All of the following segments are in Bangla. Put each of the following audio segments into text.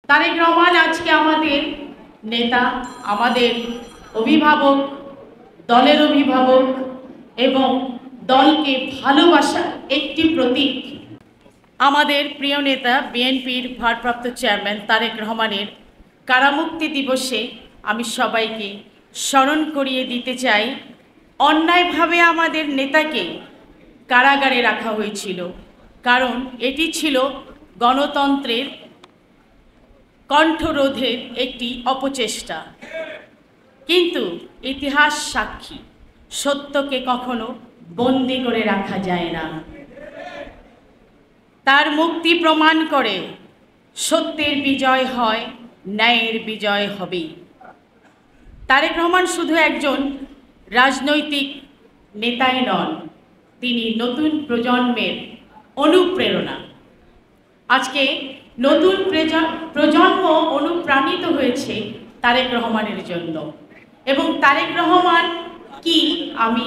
তারেক রহমান আজকে আমাদের নেতা, আমাদের অভিভাবক, দলের অভিভাবক এবং দলকে ভালোবাসার একটি প্রতীক। আমাদের প্রিয় নেতা বিএনপির ভারপ্রাপ্ত চেয়ারম্যান তারেক রহমানের কারামুক্তি দিবসে আমি সবাইকে স্মরণ করিয়ে দিতে চাই, অন্যায়ভাবে আমাদের নেতাকে কারাগারে রাখা হয়েছিল, কারণ এটি ছিল গণতন্ত্রের কণ্ঠরোধের একটি অপচেষ্টা। কিন্তু ইতিহাস সাক্ষী, সত্যকে কখনো বন্দি করে রাখা যায় না। তার মুক্তি প্রমাণ করে সত্যের বিজয় হয়, ন্যায়ের বিজয় হবেই। তারেক রহমান শুধু একজন রাজনৈতিক নেতাই নন, তিনি নতুন প্রজন্মের অনুপ্রেরণা। আজকে নতুন প্রজন্ম অনুপ্রাণিত হয়েছে তারেক রহমানের জন্য, এবং তারেক রহমান কি আমি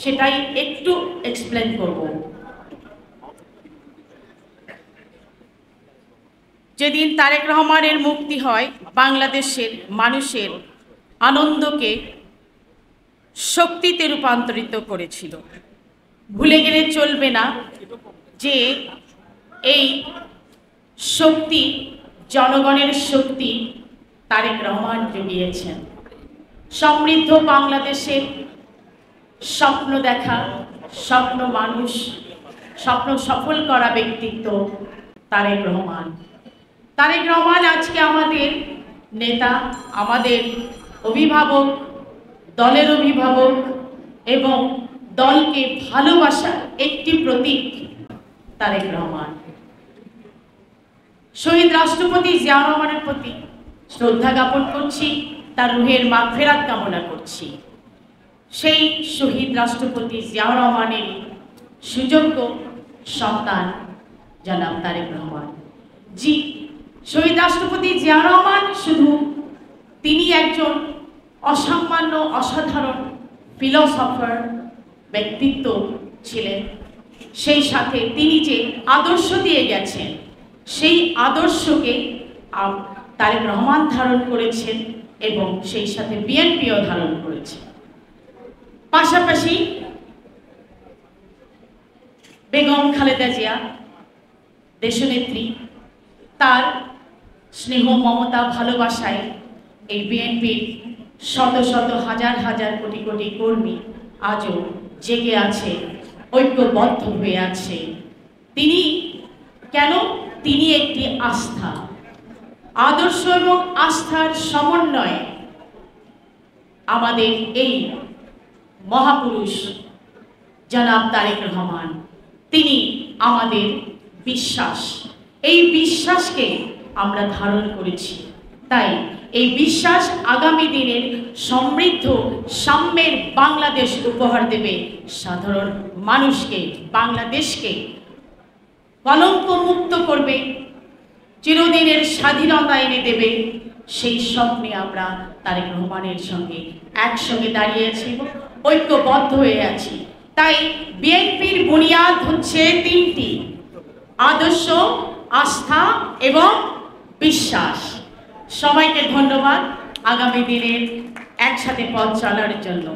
সেটাই একটু এক্সপ্লেন করব। যেদিন তারেক রহমানের মুক্তি হয়, বাংলাদেশের মানুষের আনন্দকে শক্তিতে রূপান্তরিত করেছিল। ভুলে গেলে চলবে না যে এই শক্তি, জনগণের শক্তি তারেক রহমান জুগিয়েছেন। সমৃদ্ধ বাংলাদেশের স্বপ্ন দেখা, স্বপ্ন মানুষ, স্বপ্ন সফল করা ব্যক্তিত্ব তারেক রহমান। তারেক রহমান আজকে আমাদের নেতা, আমাদের অভিভাবক, দলের অভিভাবক এবং দলকে ভালোবাসার একটি প্রতীক তারেক রহমান। শহীদ রাষ্ট্রপতি জিয়াউর রহমানের প্রতি শ্রদ্ধা জ্ঞাপন করছি, তার রুহের মাগফিরাত কামনা করছি। সেই শহীদ রাষ্ট্রপতি জিয়াউর রহমানের সুযোগ্য সন্তান জনাব তারেক রহমান। শহীদ রাষ্ট্রপতি জিয়াউর রহমান শুধু তিনি একজন অসামান্য অসাধারণ ফিলোসফার ব্যক্তিত্ব ছিলেন, সেই সাথে তিনি যে আদর্শ দিয়ে গেছেন, সেই আদর্শকে তারেক রহমান ধারণ করেছেন এবং সেই সাথে বিএনপিও ধারণ করেছে। পাশাপাশি বেগম খালেদা জিয়া দেশনেত্রী, তার স্নেহ, মমতা, ভালোবাসায় এই বিএনপির শত শত হাজার হাজার কোটি কোটি কর্মী আজও জেগে আছে, ঐক্যবদ্ধ হয়ে আছে। তিনি কেন? তিনি একটি আস্থা, আদর্শ এবং আস্থার সমন্বয়ে আমাদের এই মহাপুরুষ জনাব তারেক রহমান, তিনি আমাদের বিশ্বাস। এই বিশ্বাসকে আমরা ধারণ করেছি, তাই এই বিশ্বাস আগামী দিনের সমৃদ্ধ সাম্যের বাংলাদেশ উপহার দেবে সাধারণ মানুষকে, বাংলাদেশকে কলঙ্ক মুক্ত করবে, চিরদিনের স্বাধীনতা এনে দেবে। সেই স্বপ্নে আমরা তারেক রহমানের সঙ্গে একসঙ্গে দাঁড়িয়েছি, ঐক্যবদ্ধ হয়ে আছি। তাই বিএনপির বুনিয়াদ হচ্ছে তিনটি: আদর্শ, আস্থা এবং বিশ্বাস। সবাইকে ধন্যবাদ আগামী দিনের একসাথে পথ চলার জন্য।